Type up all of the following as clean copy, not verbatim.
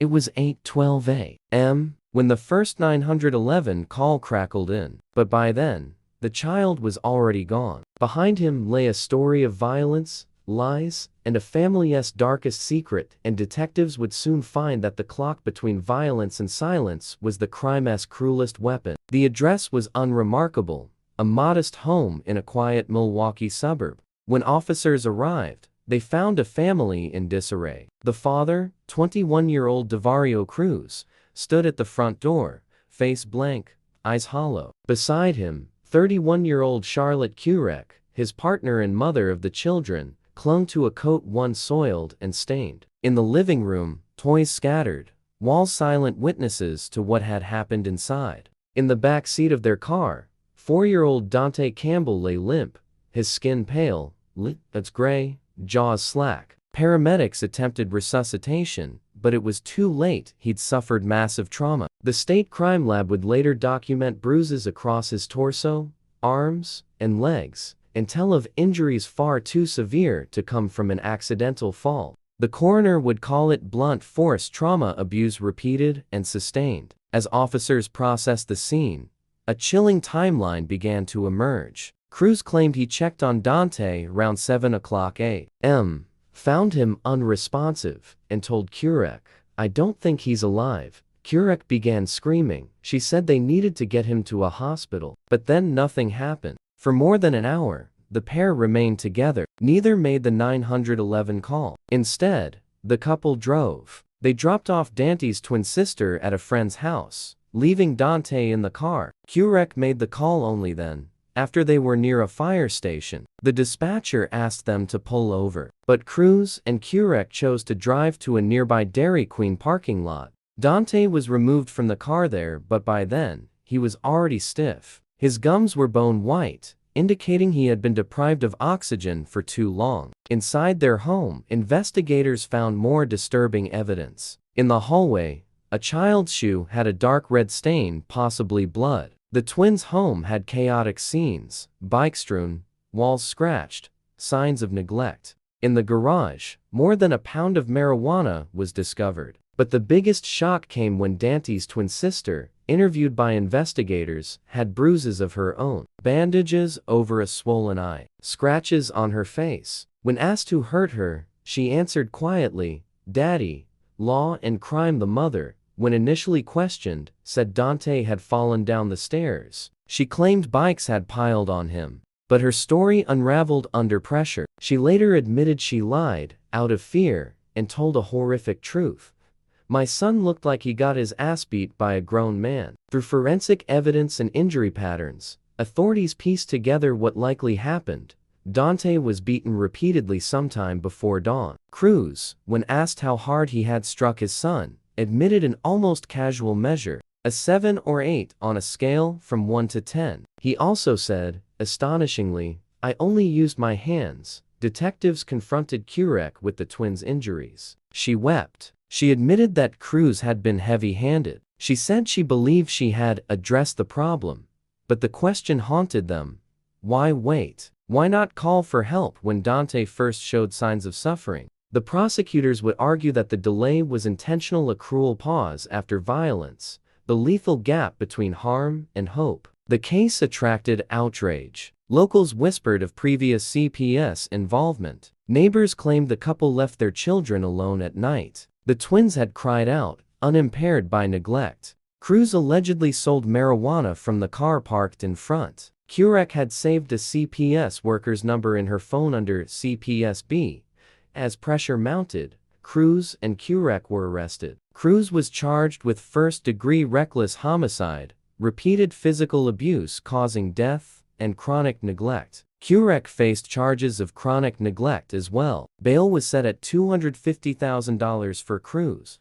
It was 8:12 a.m. when the first 911 call crackled in, but by then, the child was already gone. Behind him lay a story of violence, lies, and a family's darkest secret, and detectives would soon find that the clock between violence and silence was the crime's cruelest weapon. The address was unremarkable, a modest home in a quiet Milwaukee suburb. When officers arrived, they found a family in disarray. The father, 21-year-old Davario Cruz, stood at the front door, face blank, eyes hollow. Beside him, 31-year-old Charlotte Kurek, his partner and mother of the children, clung to a coat once soiled and stained. In the living room, toys scattered, walls silent witnesses to what had happened inside. In the back seat of their car, 4-year-old Dante Campbell lay limp, his skin pale, lips gray, jaws slack. Paramedics attempted resuscitation, but it was too late. He'd suffered massive trauma. The state crime lab would later document bruises across his torso, arms, and legs, and tell of injuries far too severe to come from an accidental fall. The coroner would call it blunt force trauma abuse repeated and sustained. As officers processed the scene, a chilling timeline began to emerge. Cruz claimed he checked on Dante around 7 o'clock a.m., found him unresponsive, and told Kurek, "I don't think he's alive." Kurek began screaming. She said they needed to get him to a hospital. But then nothing happened. For more than an hour, the pair remained together. Neither made the 911 call. Instead, the couple drove. They dropped off Dante's twin sister at a friend's house, leaving Dante in the car. Kurek made the call only then, after they were near a fire station. The dispatcher asked them to pull over, but Cruz and Kurek chose to drive to a nearby Dairy Queen parking lot. Dante was removed from the car there, but by then, he was already stiff. His gums were bone white, indicating he had been deprived of oxygen for too long. Inside their home, investigators found more disturbing evidence. In the hallway, a child's shoe had a dark red stain, possibly blood. The twins' home had chaotic scenes, bike strewn, walls scratched, signs of neglect. In the garage, more than a pound of marijuana was discovered. But the biggest shock came when Dante's twin sister, interviewed by investigators, had bruises of her own, bandages over a swollen eye, scratches on her face. When asked who hurt her, she answered quietly, "Daddy." Law and Crime, the mother, when initially questioned, said Dante had fallen down the stairs. She claimed bikes had piled on him. But her story unraveled under pressure. She later admitted she lied, out of fear, and told a horrific truth. "My son looked like he got his ass beat by a grown man." Through forensic evidence and injury patterns, authorities pieced together what likely happened. Dante was beaten repeatedly sometime before dawn. Cruz, when asked how hard he had struck his son, admitted an almost casual measure, a 7 or 8 on a scale from 1 to 10. He also said, astonishingly, "I only used my hands." Detectives confronted Kurek with the twins' injuries. She wept. She admitted that Cruz had been heavy-handed. She said she believed she had addressed the problem, but the question haunted them. Why wait? Why not call for help when Dante first showed signs of suffering? The prosecutors would argue that the delay was intentional, a cruel pause after violence, the lethal gap between harm and hope. The case attracted outrage. Locals whispered of previous CPS involvement. Neighbors claimed the couple left their children alone at night. The twins had cried out, unimpaired by neglect. Cruz allegedly sold marijuana from the car parked in front. Kurek had saved a CPS worker's number in her phone under CPSB. As pressure mounted, Cruz and Kurek were arrested. Cruz was charged with first-degree reckless homicide, repeated physical abuse causing death, and chronic neglect. Kurek faced charges of chronic neglect as well. Bail was set at $250,000 for Cruz,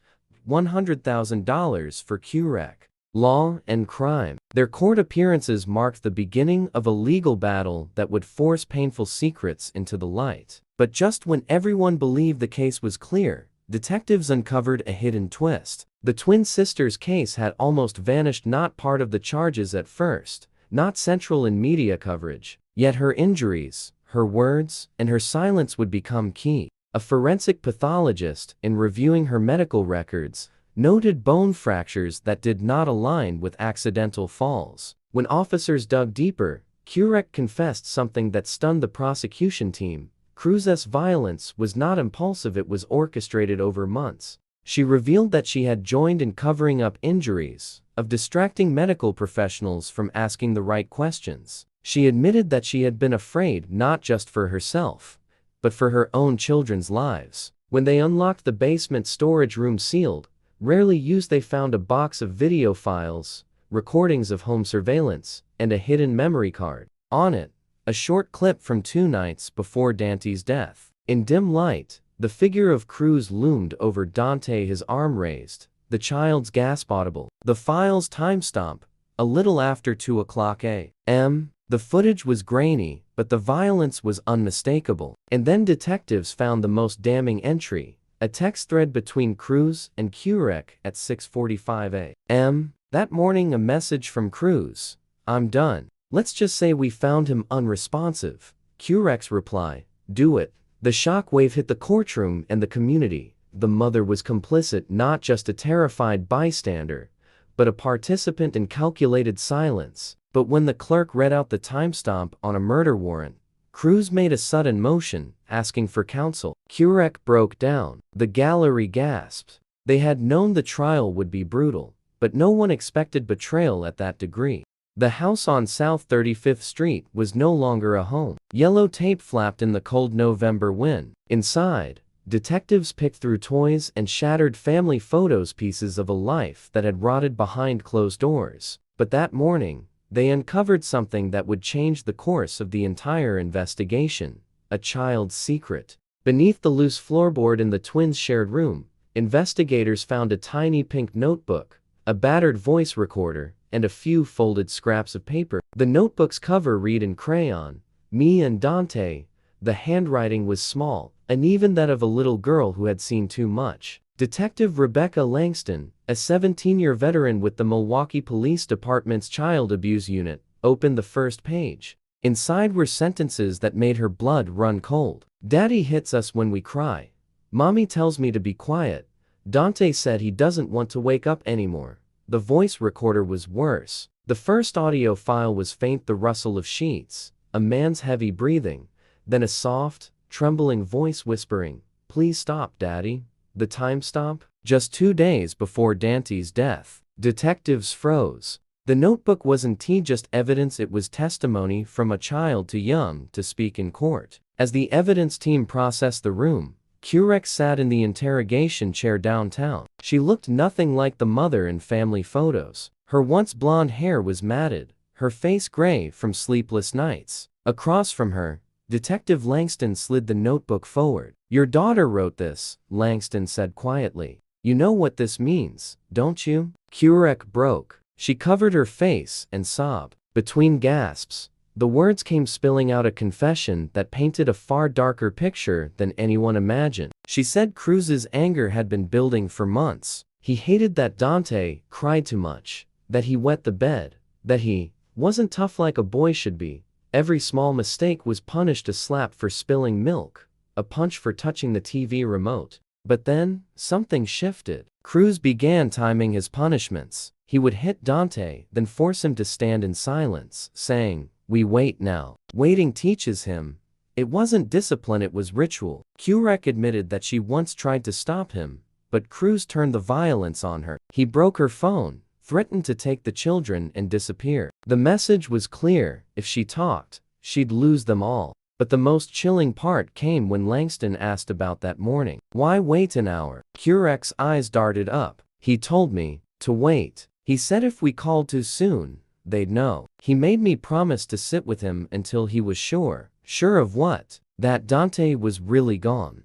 $100,000 for Kurek. Law and Crime. Their court appearances marked the beginning of a legal battle that would force painful secrets into the light. But just when everyone believed the case was clear, detectives uncovered a hidden twist. The twin sisters' case had almost vanished, not part of the charges at first, not central in media coverage. Yet her injuries, her words, and her silence would become key. A forensic pathologist, in reviewing her medical records, noted bone fractures that did not align with accidental falls. When officers dug deeper, Kurek confessed something that stunned the prosecution team. Cruz's violence was not impulsive, it was orchestrated over months. She revealed that she had joined in covering up injuries, of distracting medical professionals from asking the right questions. She admitted that she had been afraid not just for herself, but for her own children's lives. When they unlocked the basement storage room sealed, rarely used, they found a box of video files, recordings of home surveillance, and a hidden memory card. On it, a short clip from 2 nights before Dante's death. In dim light, the figure of Cruz loomed over Dante, his arm raised, the child's gasp audible. The file's timestamp, a little after 2 o'clock a.m. The footage was grainy, but the violence was unmistakable. And then detectives found the most damning entry, a text thread between Cruz and Kurek at 6:45 a.m. That morning, a message from Cruz: "I'm done. Let's just say we found him unresponsive." Kurek's reply: "Do it." The shockwave hit the courtroom and the community. The mother was complicit, not just a terrified bystander, but a participant in calculated silence. But when the clerk read out the timestamp on a murder warrant, Cruz made a sudden motion, asking for counsel. Kurek broke down. The gallery gasped. They had known the trial would be brutal, but no one expected betrayal at that degree. The house on South 35th Street was no longer a home. Yellow tape flapped in the cold November wind. Inside, detectives picked through toys and shattered family photos, pieces of a life that had rotted behind closed doors. But that morning, they uncovered something that would change the course of the entire investigation: a child's secret. Beneath the loose floorboard in the twins' shared room, investigators found a tiny pink notebook, a battered voice recorder, and a few folded scraps of paper. The notebook's cover read in crayon, "Me and Dante." The handwriting was small, and even that of a little girl who had seen too much. Detective Rebecca Langston, a 17-year veteran with the Milwaukee Police Department's Child Abuse Unit, opened the first page. Inside were sentences that made her blood run cold. "Daddy hits us when we cry. Mommy tells me to be quiet. Dante said he doesn't want to wake up anymore." The voice recorder was worse. The first audio file was faint, the rustle of sheets, a man's heavy breathing, then a soft, trembling voice whispering, "Please stop, Daddy." The timestamp? Just 2 days before Dante's death. Detectives froze. The notebook wasn't just evidence, it was testimony from a child too young to speak in court. As the evidence team processed the room, Kurek sat in the interrogation chair downtown. She looked nothing like the mother in family photos. Her once blonde hair was matted, her face gray from sleepless nights. Across from her, Detective Langston slid the notebook forward. "Your daughter wrote this," Langston said quietly. "You know what this means, don't you?" Kurek broke. She covered her face and sobbed. Between gasps, the words came spilling out, a confession that painted a far darker picture than anyone imagined. She said Cruz's anger had been building for months. He hated that Dante cried too much, that he wet the bed, that he wasn't tough like a boy should be. Every small mistake was punished: a slap for spilling milk, a punch for touching the TV remote. But then, something shifted. Cruz began timing his punishments. He would hit Dante, then force him to stand in silence, saying, "We wait now." Waiting teaches him. It wasn't discipline, it was ritual. Kurek admitted that she once tried to stop him, but Cruz turned the violence on her. He broke her phone, threatened to take the children and disappear. The message was clear: if she talked, she'd lose them all. But the most chilling part came when Langston asked about that morning. "Why wait an hour?" Kurek's eyes darted up. "He told me to wait. He said if we called too soon, they'd know. He made me promise to sit with him until he was sure." Sure of what? That Dante was really gone.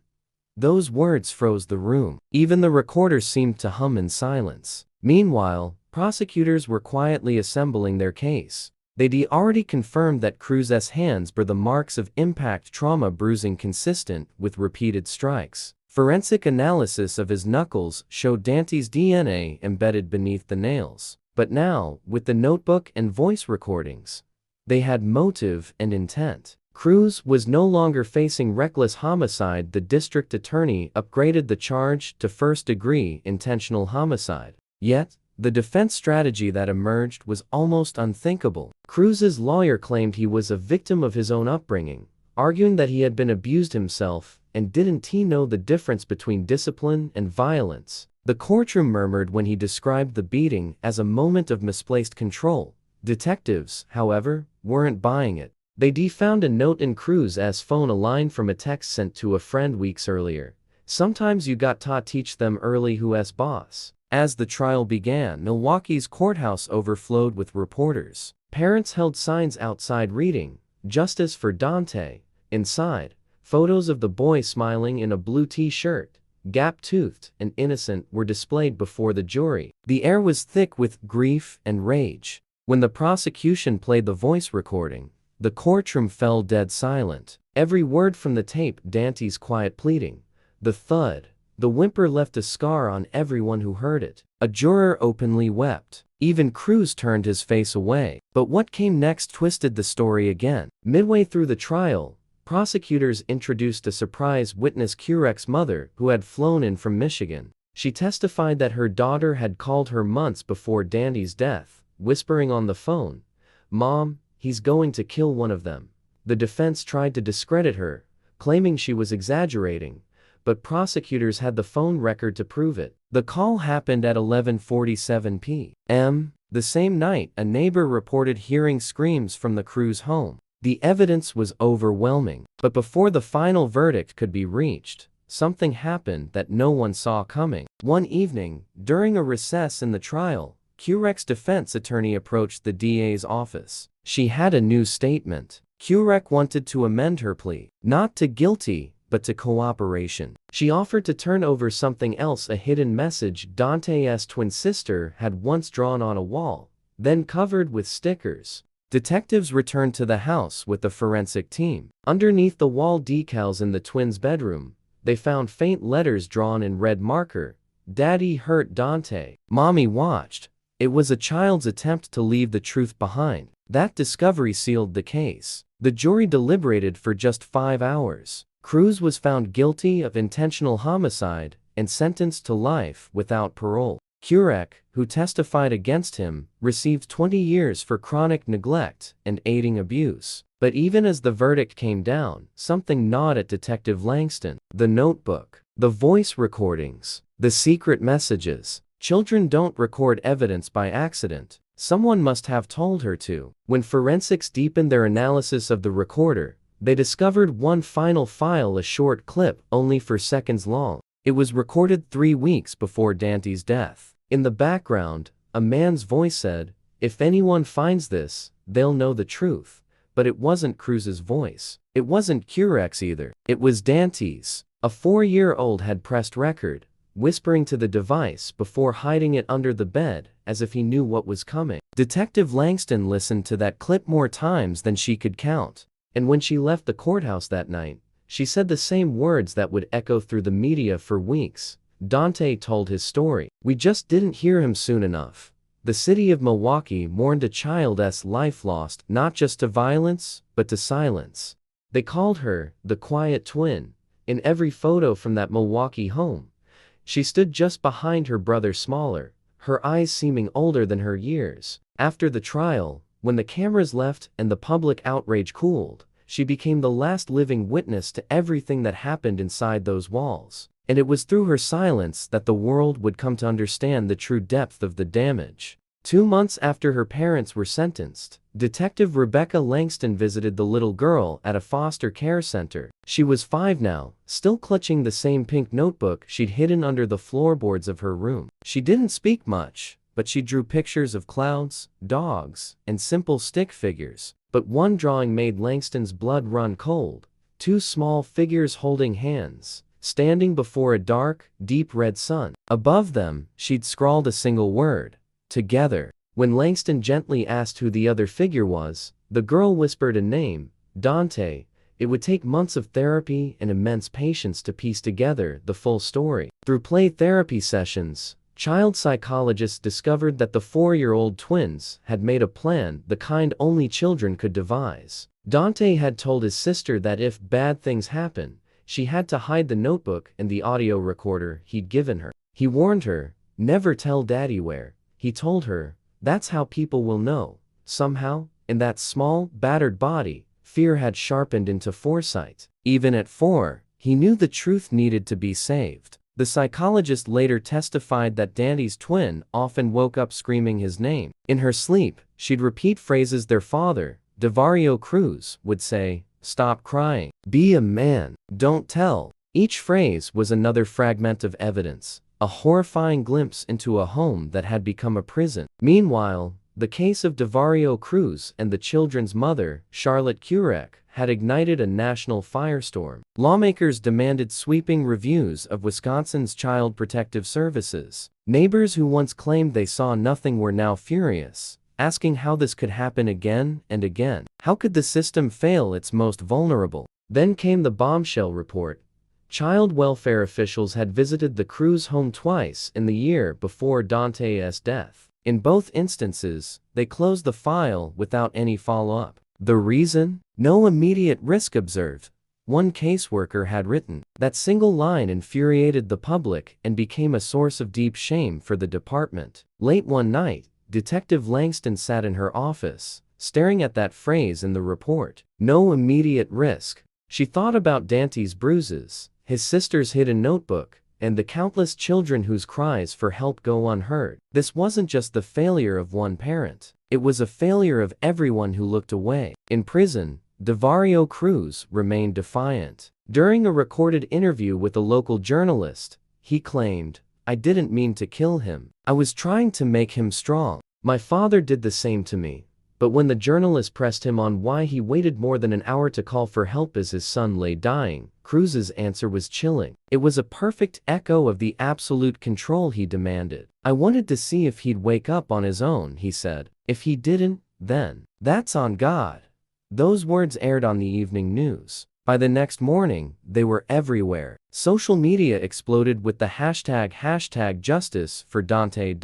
Those words froze the room. Even the recorder seemed to hum in silence. Meanwhile, prosecutors were quietly assembling their case. They'd already confirmed that Cruz's hands bore the marks of impact trauma, bruising consistent with repeated strikes. Forensic analysis of his knuckles showed Dante's DNA embedded beneath the nails. But now, with the notebook and voice recordings, they had motive and intent. Cruz was no longer facing reckless homicide. The district attorney upgraded the charge to first-degree intentional homicide. Yet, the defense strategy that emerged was almost unthinkable. Cruz's lawyer claimed he was a victim of his own upbringing, arguing that he had been abused himself, and didn't he know the difference between discipline and violence. The courtroom murmured when he described the beating as a moment of misplaced control. Detectives, however, weren't buying it. They found a note in Cruz's phone, a line from a text sent to a friend weeks earlier. "Sometimes you got to teach them early who's boss." As the trial began, Milwaukee's courthouse overflowed with reporters. Parents held signs outside reading, "Justice for Dante." Inside, photos of the boy smiling in a blue t-shirt, gap-toothed and innocent, were displayed before the jury. The air was thick with grief and rage. When the prosecution played the voice recording, the courtroom fell dead silent. Every word from the tape, Dante's quiet pleading, the thud, the whimper, left a scar on everyone who heard it. A juror openly wept. Even Cruz turned his face away. But what came next twisted the story again. Midway through the trial, prosecutors introduced a surprise witness, Curec's mother, who had flown in from Michigan. She testified that her daughter had called her months before Dante's death, whispering on the phone, "Mom, he's going to kill one of them." The defense tried to discredit her, claiming she was exaggerating, but prosecutors had the phone record to prove it. The call happened at 11:47 p.m. The same night, a neighbor reported hearing screams from the Cruz home. The evidence was overwhelming, but before the final verdict could be reached, something happened that no one saw coming. One evening, during a recess in the trial, Curec's defense attorney approached the DA's office. She had a new statement. Curec wanted to amend her plea, not to guilty, but to cooperation. She offered to turn over something else, a hidden message Dante's twin sister had once drawn on a wall, then covered with stickers. Detectives returned to the house with the forensic team. Underneath the wall decals in the twins' bedroom, they found faint letters drawn in red marker. "Daddy hurt Dante. Mommy watched." It was a child's attempt to leave the truth behind. That discovery sealed the case. The jury deliberated for just 5 hours. Cruz was found guilty of intentional homicide and sentenced to life without parole. Curec, who testified against him, received 20 years for chronic neglect and aiding abuse. But even as the verdict came down, something gnawed at Detective Langston. The notebook, the voice recordings, the secret messages. Children don't record evidence by accident. Someone must have told her to. When forensics deepened their analysis of the recorder, they discovered one final file, a short clip, only 4 seconds long. It was recorded 3 weeks before Dante's death. In the background, a man's voice said, "If anyone finds this, they'll know the truth." But it wasn't Cruz's voice. It wasn't Curec's either. It was Dante's. A 4-year-old had pressed record, whispering to the device before hiding it under the bed, as if he knew what was coming. Detective Langston listened to that clip more times than she could count. And when she left the courthouse that night, she said the same words that would echo through the media for weeks. Dante told his story. "We just didn't hear him soon enough." The city of Milwaukee mourned a child's life lost not just to violence, but to silence. They called her the quiet twin. In every photo from that Milwaukee home, she stood just behind her brother, smaller, her eyes seeming older than her years. After the trial, when the cameras left and the public outrage cooled, she became the last living witness to everything that happened inside those walls. And it was through her silence that the world would come to understand the true depth of the damage. 2 months after her parents were sentenced, Detective Rebecca Langston visited the little girl at a foster care center. She was 5 now, still clutching the same pink notebook she'd hidden under the floorboards of her room. She didn't speak much, but she drew pictures of clouds, dogs, and simple stick figures. But one drawing made Langston's blood run cold. 2 small figures holding hands, standing before a dark, deep red sun. Above them, she'd scrawled a single word: together. When Langston gently asked who the other figure was, the girl whispered a name, Dante. It would take months of therapy and immense patience to piece together the full story. Through play therapy sessions, child psychologists discovered that the 4-year-old twins had made a plan, the kind only children could devise. Dante had told his sister that if bad things happen, she had to hide the notebook and the audio recorder he'd given her. He warned her, never tell Daddy where. He told her, that's how people will know. Somehow, in that small, battered body, fear had sharpened into foresight. Even at 4, he knew the truth needed to be saved. The psychologist later testified that Dante's twin often woke up screaming his name. In her sleep, she'd repeat phrases their father, Dario Cruz, would say, stop crying, be a man, don't tell. Each phrase was another fragment of evidence, a horrifying glimpse into a home that had become a prison. Meanwhile, the case of Dario Cruz and the children's mother, Charlotte Kurek, had ignited a national firestorm. Lawmakers demanded sweeping reviews of Wisconsin's Child Protective Services. Neighbors who once claimed they saw nothing were now furious, asking how this could happen again and again. How could the system fail its most vulnerable? Then came the bombshell report. Child welfare officials had visited the Cruz home twice in the year before Dante's death. In both instances, they closed the file without any follow-up. The reason? No immediate risk observed. One caseworker had written. That single line infuriated the public and became a source of deep shame for the department. Late one night, Detective Langston sat in her office, staring at that phrase in the report. No immediate risk. She thought about Dante's bruises, his sister's hidden notebook, and the countless children whose cries for help go unheard. This wasn't just the failure of one parent. It was a failure of everyone who looked away. In prison, Dario Cruz remained defiant. During a recorded interview with a local journalist, he claimed, I didn't mean to kill him. I was trying to make him strong. My father did the same to me. But when the journalist pressed him on why he waited more than an hour to call for help as his son lay dying, Cruz's answer was chilling. It was a perfect echo of the absolute control he demanded. I wanted to see if he'd wake up on his own, he said. If he didn't, then, that's on God. Those words aired on the evening news. By the next morning, they were everywhere. Social media exploded with the hashtag justice for Dante.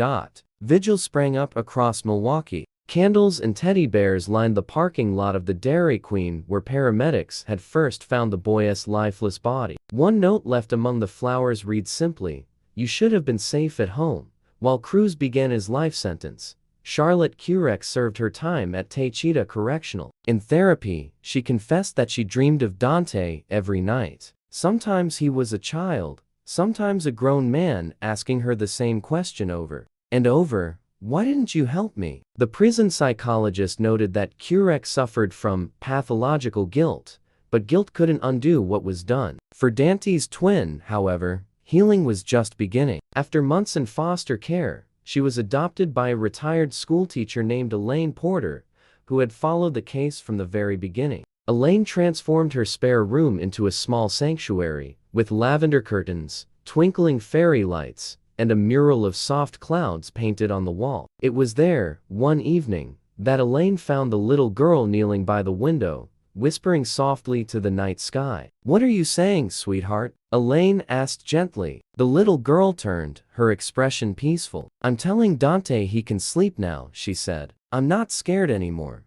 Vigils sprang up across Milwaukee. Candles and teddy bears lined the parking lot of the Dairy Queen where paramedics had first found the boy's lifeless body. One note left among the flowers read simply, you should have been safe at home. While Cruz began his life sentence, Charlotte Kurek served her time at Techita Correctional. In therapy, she confessed that she dreamed of Dante every night. Sometimes he was a child, sometimes a grown man asking her the same question over and over. Why didn't you help me? The prison psychologist noted that Kurek suffered from pathological guilt, but guilt couldn't undo what was done. For Dante's twin, however, healing was just beginning. After months in foster care, she was adopted by a retired schoolteacher named Elaine Porter, who had followed the case from the very beginning. Elaine transformed her spare room into a small sanctuary, with lavender curtains, twinkling fairy lights, and a mural of soft clouds painted on the wall. It was there, one evening, that Elaine found the little girl kneeling by the window, whispering softly to the night sky. What are you saying, sweetheart? Elaine asked gently. The little girl turned, her expression peaceful. I'm telling Dante he can sleep now, she said. I'm not scared anymore.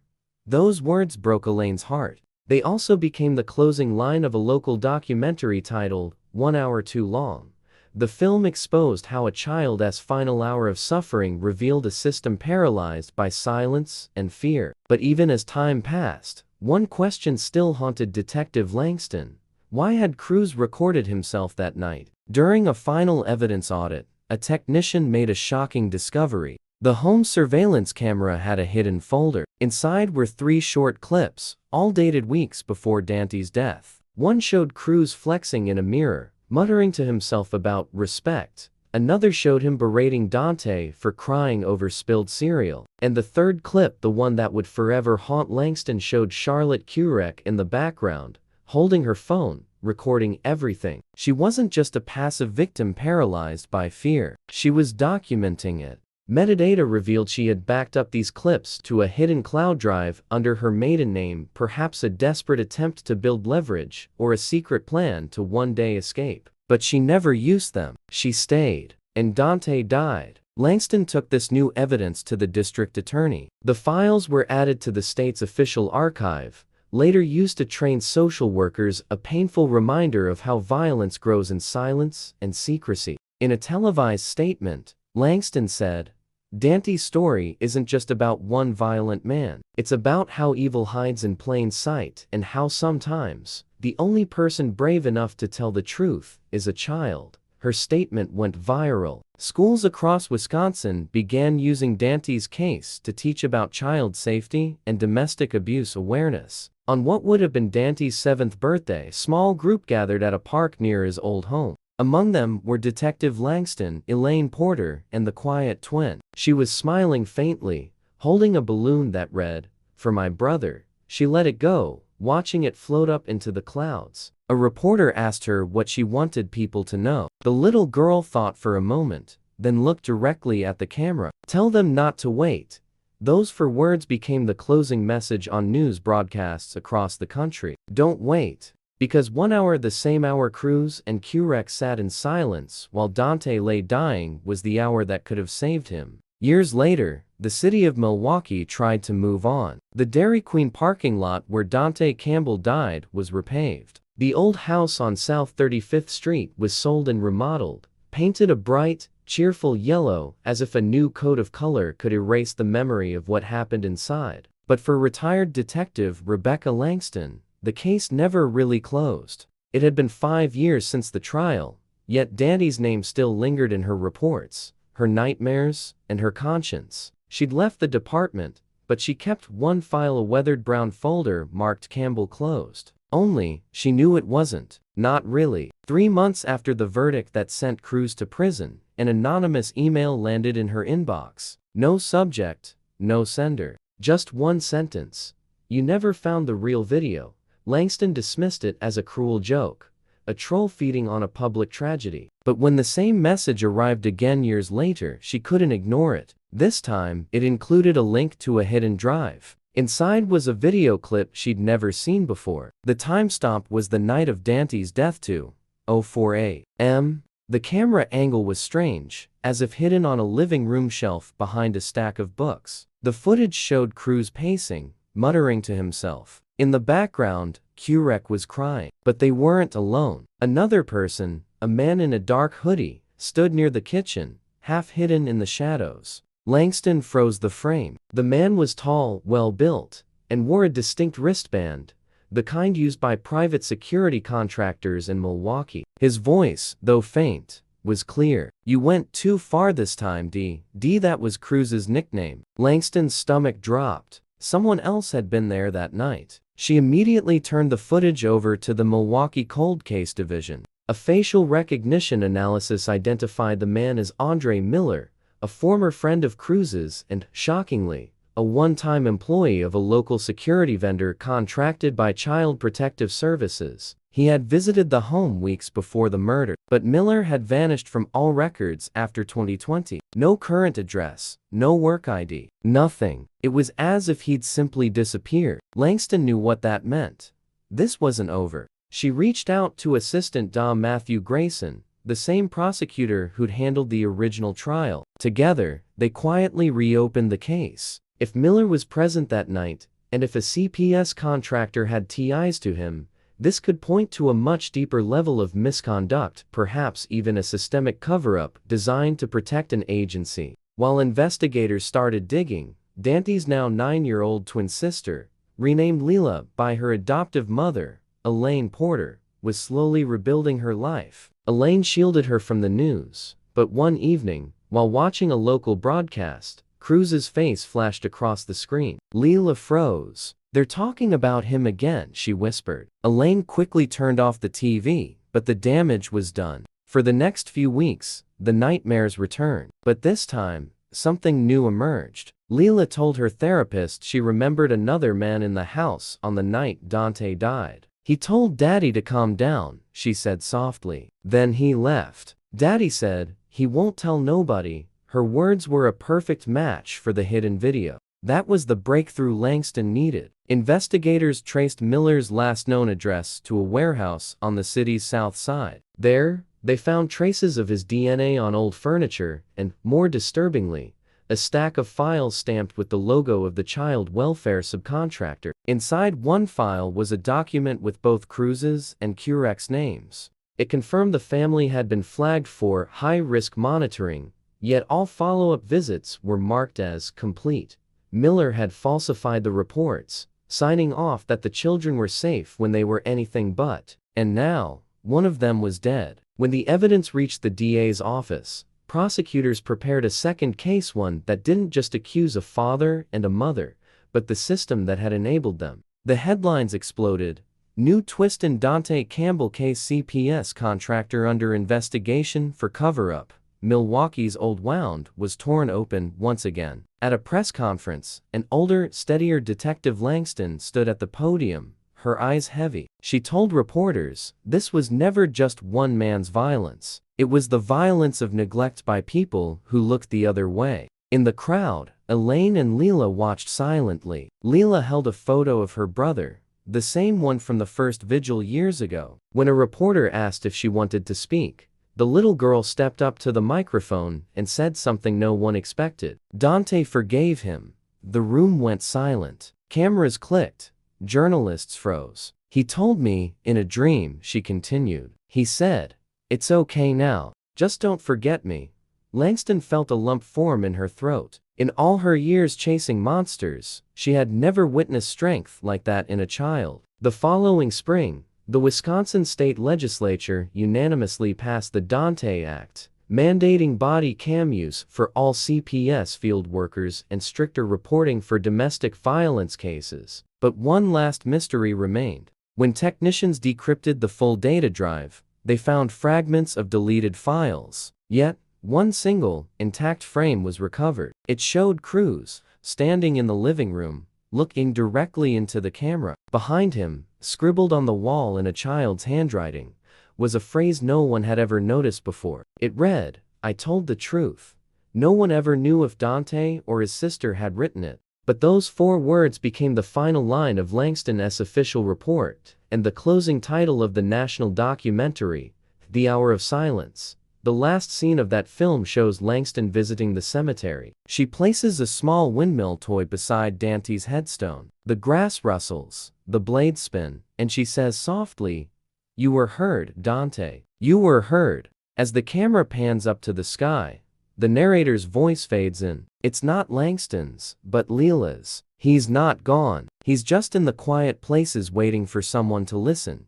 Those words broke Elaine's heart. They also became the closing line of a local documentary titled, 1 Hour Too Long. The film exposed how a child's final hour of suffering revealed a system paralyzed by silence and fear. But even as time passed, one question still haunted Detective Langston. Why had Cruz recorded himself that night? During a final evidence audit, a technician made a shocking discovery. The home surveillance camera had a hidden folder. Inside were 3 short clips, all dated weeks before Dante's death. One showed Cruz flexing in a mirror, muttering to himself about respect. Another showed him berating Dante for crying over spilled cereal. And the third clip, the one that would forever haunt Langston, showed Charlotte Kurek in the background, holding her phone, recording everything. She wasn't just a passive victim paralyzed by fear. She was documenting it. Metadata revealed she had backed up these clips to a hidden cloud drive under her maiden name, perhaps a desperate attempt to build leverage or a secret plan to one day escape. But she never used them. She stayed. And Dante died. Langston took this new evidence to the district attorney. The files were added to the state's official archive, later used to train social workers, a painful reminder of how violence grows in silence and secrecy. In a televised statement, Langston said, "Dante's story isn't just about one violent man. It's about how evil hides in plain sight and how sometimes the only person brave enough to tell the truth is a child." Her statement went viral. Schools across Wisconsin began using Dante's case to teach about child safety and domestic abuse awareness. On what would have been Dante's 7th birthday, a small group gathered at a park near his old home. Among them were Detective Langston, Elaine Porter, and the quiet twin. She was smiling faintly, holding a balloon that read, "For my brother." She let it go, watching it float up into the clouds. A reporter asked her what she wanted people to know. The little girl thought for a moment, then looked directly at the camera. "Tell them not to wait." Those four words became the closing message on news broadcasts across the country. Don't wait. Because 1 hour, the same hour Cruz and Curec sat in silence while Dante lay dying, was the hour that could have saved him. Years later, the city of Milwaukee tried to move on. The Dairy Queen parking lot where Dante Campbell died was repaved. The old house on South 35th Street was sold and remodeled, painted a bright, cheerful yellow as if a new coat of color could erase the memory of what happened inside. But for retired detective Rebecca Langston, the case never really closed. It had been 5 years since the trial, yet Dante's name still lingered in her reports, her nightmares, and her conscience. She'd left the department, but she kept one file, a weathered brown folder marked Campbell closed. Only, she knew it wasn't. Not really. 3 months after the verdict that sent Cruz to prison, an anonymous email landed in her inbox. No subject, no sender. Just one sentence. "You never found the real video." Langston dismissed it as a cruel joke, a troll feeding on a public tragedy. But when the same message arrived again years later, she couldn't ignore it. This time, it included a link to a hidden drive. Inside was a video clip she'd never seen before. The timestamp was the night of Dante's death, 2:04 a.m. The camera angle was strange, as if hidden on a living room shelf behind a stack of books. The footage showed Cruz pacing, muttering to himself. In the background, Curec was crying. But they weren't alone. Another person, a man in a dark hoodie, stood near the kitchen, half hidden in the shadows. Langston froze the frame. The man was tall, well-built, and wore a distinct wristband, the kind used by private security contractors in Milwaukee. His voice, though faint, was clear. "You went too far this time, D." That was Cruz's nickname. Langston's stomach dropped. Someone else had been there that night. She immediately turned the footage over to the Milwaukee Cold Case Division. A facial recognition analysis identified the man as Andre Miller, a former friend of Cruz's and, shockingly, a one-time employee of a local security vendor contracted by Child Protective Services. He had visited the home weeks before the murder, but Miller had vanished from all records after 2020. No current address, no work ID, nothing. It was as if he'd simply disappeared. Langston knew what that meant. This wasn't over. She reached out to Assistant Dom Matthew Grayson, the same prosecutor who'd handled the original trial. Together, they quietly reopened the case. If Miller was present that night, and if a CPS contractor had ties to him, this could point to a much deeper level of misconduct, perhaps even a systemic cover-up designed to protect an agency. While investigators started digging, Dante's now 9-year-old twin sister, renamed Leela by her adoptive mother, Elaine Porter, was slowly rebuilding her life. Elaine shielded her from the news, but one evening, while watching a local broadcast, Cruz's face flashed across the screen. Leela froze. "They're talking about him again," she whispered. Elaine quickly turned off the TV, but the damage was done. For the next few weeks, the nightmares returned. But this time, something new emerged. Leela told her therapist she remembered another man in the house on the night Dante died. "He told Daddy to calm down," she said softly. "Then he left. Daddy said, he won't tell nobody." Her words were a perfect match for the hidden video. That was the breakthrough Langston needed. Investigators traced Miller's last known address to a warehouse on the city's south side. There, they found traces of his DNA on old furniture and, more disturbingly, a stack of files stamped with the logo of the child welfare subcontractor. Inside one file was a document with both Cruz's and Curek's names. It confirmed the family had been flagged for high-risk monitoring, yet all follow-up visits were marked as complete. Miller had falsified the reports, signing off that the children were safe when they were anything but. And now, one of them was dead. When the evidence reached the DA's office, prosecutors prepared a second case, one that didn't just accuse a father and a mother, but the system that had enabled them. The headlines exploded. New twist in Dante Campbell case: CPS contractor under investigation for cover-up. Milwaukee's Old Wound was torn open once again. At a press conference, an older, steadier Detective Langston stood at the podium, her eyes heavy. She told reporters, this was never just one man's violence. It was the violence of neglect by people who looked the other way. In the crowd, Elaine and Leela watched silently. Leela held a photo of her brother, the same one from the first vigil years ago. When a reporter asked if she wanted to speak, the little girl stepped up to the microphone and said something no one expected. Dante forgave him. The room went silent. Cameras clicked. Journalists froze. He told me, in a dream, she continued. He said, "It's okay now. Just don't forget me." Langston felt a lump form in her throat. In all her years chasing monsters, she had never witnessed strength like that in a child. The following spring, the Wisconsin state legislature unanimously passed the Dante Act, mandating body cam use for all CPS field workers and stricter reporting for domestic violence cases. But one last mystery remained. When technicians decrypted the full data drive, they found fragments of deleted files. Yet, one single, intact frame was recovered. It showed Cruz, standing in the living room, looking directly into the camera. Behind him, scribbled on the wall in a child's handwriting, was a phrase no one had ever noticed before. It read, "I told the truth." No one ever knew if Dante or his sister had written it. But those 4 words became the final line of Langston's official report, and the closing title of the national documentary, The Hour of Silence. The last scene of that film shows Langston visiting the cemetery. She places a small windmill toy beside Dante's headstone. The grass rustles, the blades spin, and she says softly, "You were heard, Dante. You were heard." As the camera pans up to the sky, the narrator's voice fades in. It's not Langston's, but Leela's. He's not gone. He's just in the quiet places waiting for someone to listen.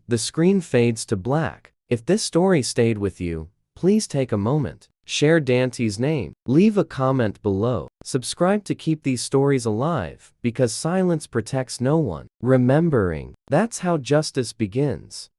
The screen fades to black. If this story stayed with you, please take a moment. Share Dante's name. Leave a comment below. Subscribe to keep these stories alive, because silence protects no one. Remembering, that's how justice begins.